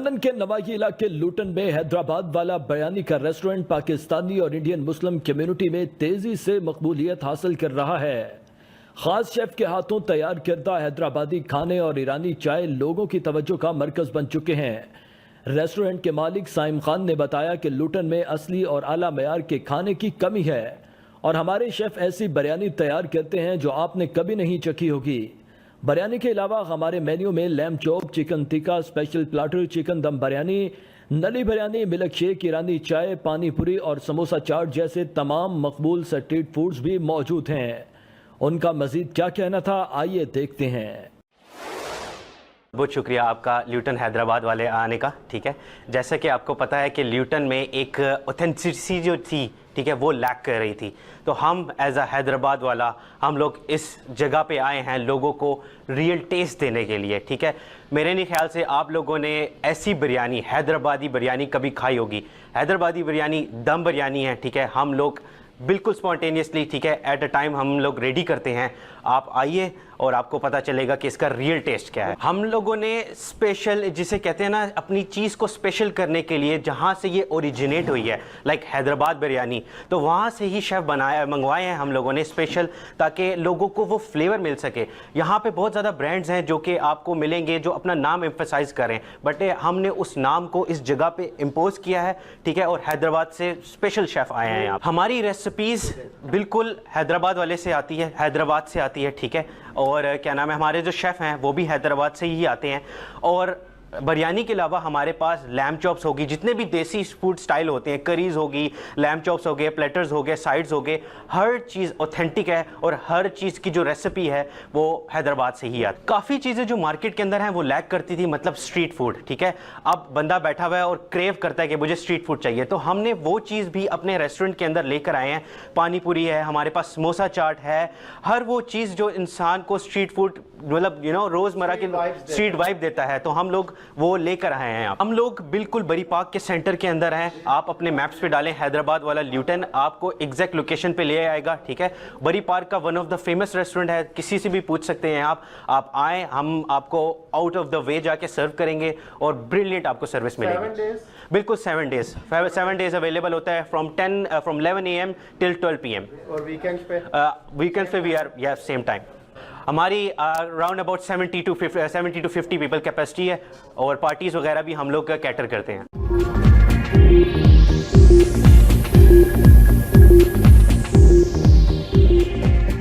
सोलन के नवाही इलाके लूटन में हैदराबाद वाला बयानी का रेस्टोरेंट पाकिस्तानी और इंडियन मुस्लिम कम्युनिटी में तेजी से मकबूलियत हासिल कर रहा है। खास शेफ के हाथों तैयार करदा हैदराबादी खाने और ईरानी चाय लोगों की तवज्जो का मरकज बन चुके हैं। रेस्टोरेंट के मालिक साइम खान ने बताया कि लूटन में असली और आला मयार के खाने की कमी है और हमारे शेफ ऐसी बिरयानी तैयार करते हैं जो आपने कभी नहीं चखी होगी। बिरयानी के अलावा हमारे मेन्यू में lamb chop, chicken tikka, special platter, chicken dum biryani, नली बिरयानी, मिल्क शेक, ईरानी चाय, पानी पूरी और समोसा चाट जैसे तमाम मकबूल स्ट्रीट फूड्स भी मौजूद हैं। उनका मजीद क्या कहना था, आइए देखते हैं। बहुत शुक्रिया आपका ल्यूटन हैदराबाद वाले आने का। ठीक है, जैसा कि आपको पता है कि ल्यूटन में एक ऑथेंटिसिटी जो थी, ठीक है, वो लैक कर रही थी। तो हम एज अ हैदराबाद वाला हम लोग इस जगह पे आए हैं लोगों को रियल टेस्ट देने के लिए। ठीक है, मेरे नहीं ख्याल से आप लोगों ने ऐसी बिरयानी, हैदराबादी बिरयानी कभी खाई होगी। हैदराबादी बिरयानी दम बिरयानी है। ठीक है, हम लोग बिल्कुल स्पॉन्टेनियसली, ठीक है, एट अ टाइम हम लोग रेडी करते हैं। आप आइए और आपको पता चलेगा कि इसका रियल टेस्ट क्या है। हम लोगों ने स्पेशल, जिसे कहते हैं ना, अपनी चीज़ को स्पेशल करने के लिए जहाँ से ये ओरिजिनेट हुई है, लाइक हैदराबाद बिरयानी, तो वहाँ से ही शेफ़ मंगवाए हैं हम लोगों ने स्पेशल, ताकि लोगों को वो फ्लेवर मिल सके। यहाँ पे बहुत ज़्यादा ब्रांड्स हैं जो कि आपको मिलेंगे जो अपना नाम एम्फसाइज करें, बट हमने उस नाम को इस जगह पे इम्पोज किया है। ठीक है, और हैदराबाद से स्पेशल शेफ़ आए हैं यहाँ। हमारी रेसिपीज़ बिल्कुल हैदराबाद वाले से आती है, हैदराबाद से आती है। ठीक है, और क्या नाम है, हमारे जो शेफ़ हैं वो भी हैदराबाद से ही आते हैं। और बिरयानी के अलावा हमारे पास लैम चॉप्स होगी, जितने भी देसी फूड स्टाइल होते हैं, करीज़ होगी, लैम चॉप्स हो गए, प्लेटर्स हो गए, साइड्स हो गए, हर चीज़ ऑथेंटिक है और हर चीज़ की जो रेसिपी है वो हैदराबाद से ही आती है। काफ़ी चीज़ें जो मार्केट के अंदर हैं वो लैक करती थी, मतलब स्ट्रीट फूड। ठीक है, अब बंदा बैठा हुआ है और क्रेव करता है कि मुझे स्ट्रीट फूड चाहिए, तो हमने वो चीज़ भी अपने रेस्टोरेंट के अंदर लेकर आए हैं। पानी पूरी है, हमारे पास समोसा चाट है, हर वो चीज़ जो इंसान को स्ट्रीट फूड, मतलब रोज़मर्रा की स्ट्रीट वाइब देता है, तो हम लोग वो लेकर आए हैं। हम लोग बिल्कुल बरी पार्क के सेंटर के अंदर हैं। आप अपने मैप्स पे डालें हैदराबाद वाला ल्यूटन, आपको एग्जैक्ट लोकेशन पे ले आएगा। ठीक है, बरी पार्क का one of the famous restaurant है, किसी से भी पूछ सकते हैं आप आएँ, हम आपको आउट ऑफ द वे जाके सर्व करेंगे और ब्रिलियंट आपको सर्विस मिलेगी। बिल्कुल 7 डेज अवेलेबल होता है, फ्रॉम 11 AM टिल 12 PM। और वीकेंड्स पे वी आर सेम टाइम। हमारी around about 70 to 50 people capacity है और पार्टीज़ वगैरह भी हम लोग कैटर करते हैं।